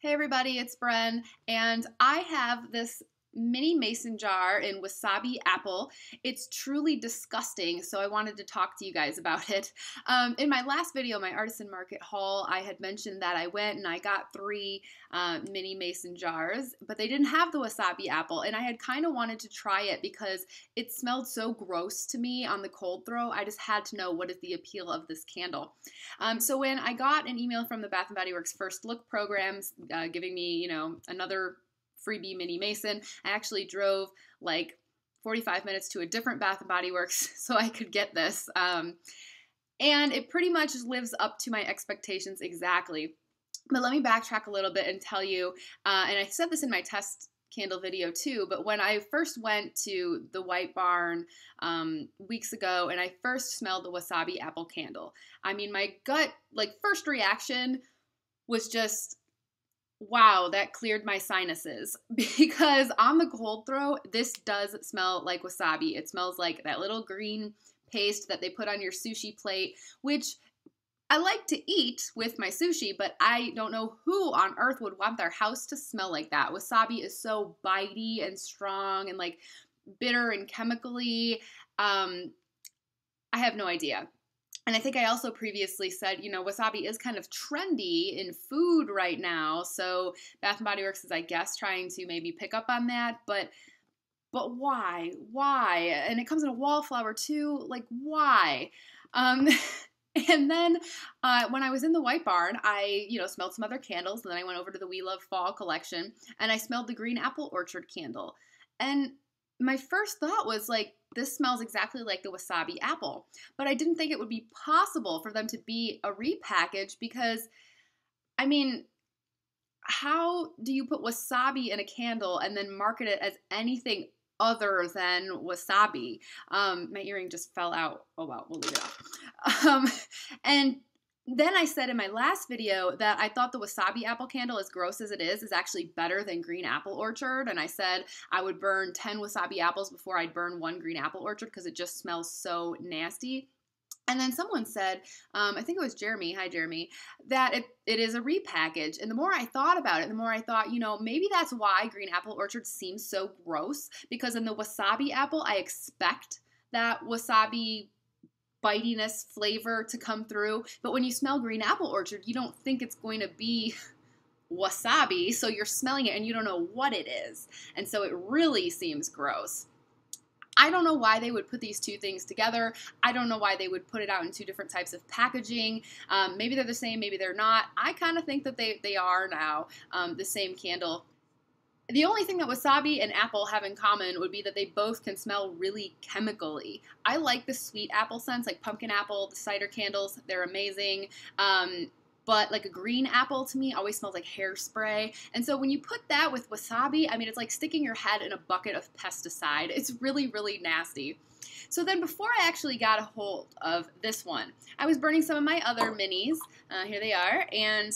Hey everybody, it's Bren, and I have this mini mason jar in wasabi apple. It's truly disgusting, so I wanted to talk to you guys about it. In my last video, my artisan market haul, I had mentioned that I went and I got three mini mason jars, but they didn't have the wasabi apple, and I had kind of wanted to try it because it smelled so gross to me on the cold throw. I just had to know what is the appeal of this candle. So when I got an email from the Bath & Body Works First Look programs giving me, another freebie mini mason, I actually drove like 45 minutes to a different Bath & Body Works so I could get this. And it pretty much lives up to my expectations exactly. But let me backtrack a little bit and tell you, and I said this in my test candle video too, but when I first went to the White Barn weeks ago and I first smelled the wasabi apple candle, I mean, my gut, first reaction was just, wow, that cleared my sinuses, because on the cold throw, this does smell like wasabi. It smells like that little green paste that they put on your sushi plate, which I like to eat with my sushi, but I don't know who on earth would want their house to smell like that. Wasabi is so bitey and strong and like bitter and chemically. I have no idea. And I think I also previously said, wasabi is kind of trendy in food right now. So Bath & Body Works is, I guess, trying to maybe pick up on that. But why? Why? And it comes in a wallflower too. Like, why? And then when I was in the White Barn, I, smelled some other candles. And then I went over to the We Love Fall collection and I smelled the Green Apple Orchard candle. And my first thought was like, this smells exactly like the wasabi apple. But I didn't think it would be possible for them to be a repackage because, I mean, how do you put wasabi in a candle and then market it as anything other than wasabi? My earring just fell out. Oh, well, we'll leave it off. And then I said in my last video that I thought the wasabi apple candle, as gross as it is actually better than Green Apple Orchard. And I said I would burn 10 wasabi apples before I'd burn one Green Apple Orchard because it just smells so nasty. And then someone said, I think it was Jeremy, hi Jeremy, that it is a repackage. And the more I thought about it, the more I thought, maybe that's why Green Apple Orchard seems so gross, because in the wasabi apple, I expect that wasabi bitiness flavor to come through. But when you smell Green Apple Orchard, you don't think it's going to be wasabi, so you're smelling it and you don't know what it is. And so it really seems gross. I don't know why they would put these two things together. I don't know why they would put it out in two different types of packaging. Maybe they're the same, maybe they're not. I kind of think that they are now the same candle. The only thing that wasabi and apple have in common would be that they both can smell really chemically. I like the sweet apple scents, like pumpkin apple, the cider candles. They're amazing. But like a green apple to me always smells like hairspray. And so when you put that with wasabi, I mean, it's like sticking your head in a bucket of pesticide. It's really, really nasty. So then before I actually got a hold of this one, I was burning some of my other minis. Here they are. And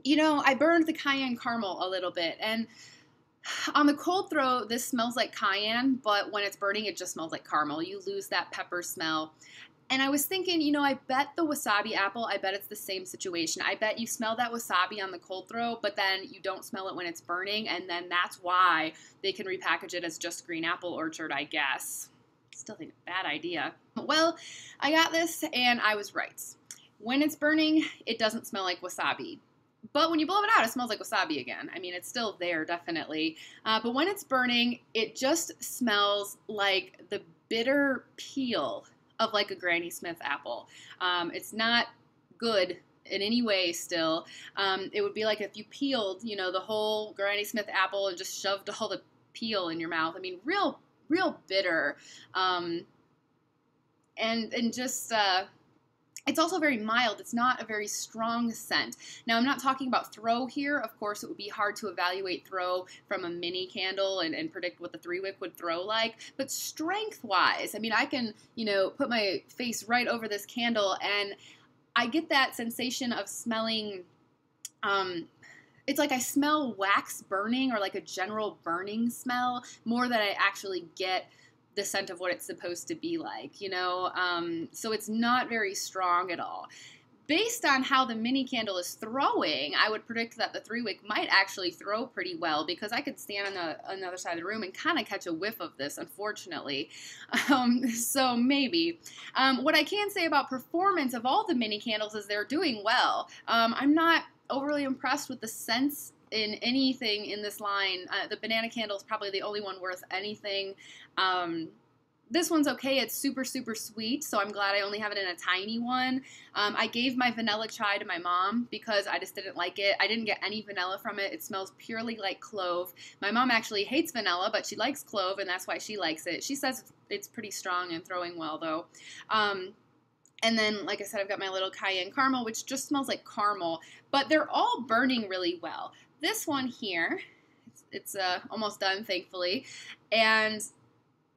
I burned the cayenne caramel a little bit, and on the cold throw, this smells like cayenne, but when it's burning, it just smells like caramel. You lose that pepper smell. And I was thinking, I bet the wasabi apple, I bet it's the same situation. I bet you smell that wasabi on the cold throw, but then you don't smell it when it's burning, and then that's why they can repackage it as just Green Apple Orchard, I guess. Still think bad idea. Well, I got this, and I was right. When it's burning, it doesn't smell like wasabi. But when you blow it out, it smells like wasabi again. I mean, it's still there, definitely. But when it's burning, it just smells like the bitter peel of like a Granny Smith apple. It's not good in any way still. It would be like if you peeled, the whole Granny Smith apple and just shoved all the peel in your mouth. I mean, real bitter. And just... It's also very mild. It's not a very strong scent. Now, I'm not talking about throw here. Of course, it would be hard to evaluate throw from a mini candle and predict what the 3-wick would throw like. But strength-wise, I mean, I can, put my face right over this candle, and I get that sensation of smelling, it's like I smell wax burning, or like a general burning smell, more than I actually get the scent of what it's supposed to be like, So it's not very strong at all. based on how the mini candle is throwing, I would predict that the 3-wick might actually throw pretty well, because I could stand on the other side of the room and kind of catch a whiff of this, unfortunately. So maybe. What I can say about performance of all the mini candles is they're doing well. I'm not overly impressed with the scents in anything in this line. The banana candle is probably the only one worth anything. This one's okay. It's super, super sweet, so I'm glad I only have it in a tiny one. I gave my vanilla chai to my mom because I just didn't like it. I didn't get any vanilla from it. It smells purely like clove. My mom actually hates vanilla, but she likes clove, and that's why she likes it. She says it's pretty strong and throwing well, though. And then, like I said, I've got my little cayenne caramel, which just smells like caramel, but they're all burning really well. This one here, it's almost done, thankfully, and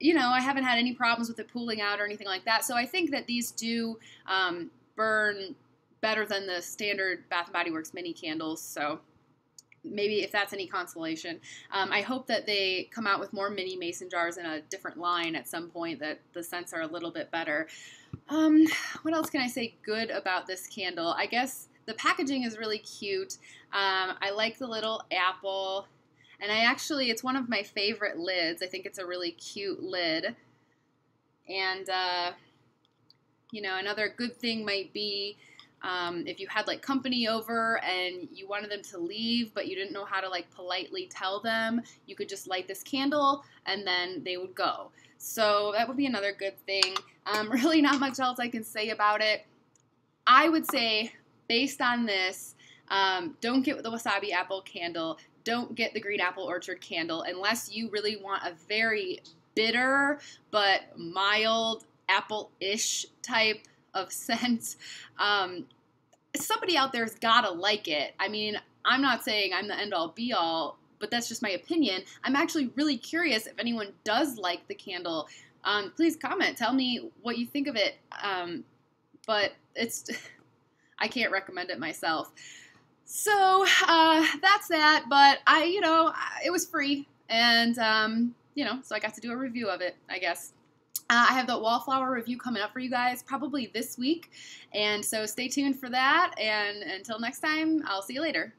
you know, I haven't had any problems with it pooling out or anything like that. So I think that these do burn better than the standard Bath & Body Works mini candles. So maybe if that's any consolation. I hope that they come out with more mini mason jars in a different line at some point, that the scents are a little bit better. What else can I say good about this candle? I guess the packaging is really cute. I like the little apple. And it's one of my favorite lids. I think it's a really cute lid. And, you know, another good thing might be if you had, like, company over and you wanted them to leave, but you didn't know how to, like, politely tell them, you could just light this candle and then they would go. So that would be another good thing. Really not much else I can say about it. I would say, based on this, don't get the Wasabi apple candle. Don't get the green apple orchard candle unless you really want a very bitter but mild apple-ish type of scent. Somebody out there's gotta like it. I mean, I'm not saying I'm the end-all be-all, but that's just my opinion. I'm actually really curious if anyone does like the candle. Please comment. Tell me what you think of it. But I can't recommend it myself. So that's that, but it was free, and, so I got to do a review of it, I guess. I have the wallflower review coming up for you guys probably this week, and so stay tuned for that, and until next time, I'll see you later.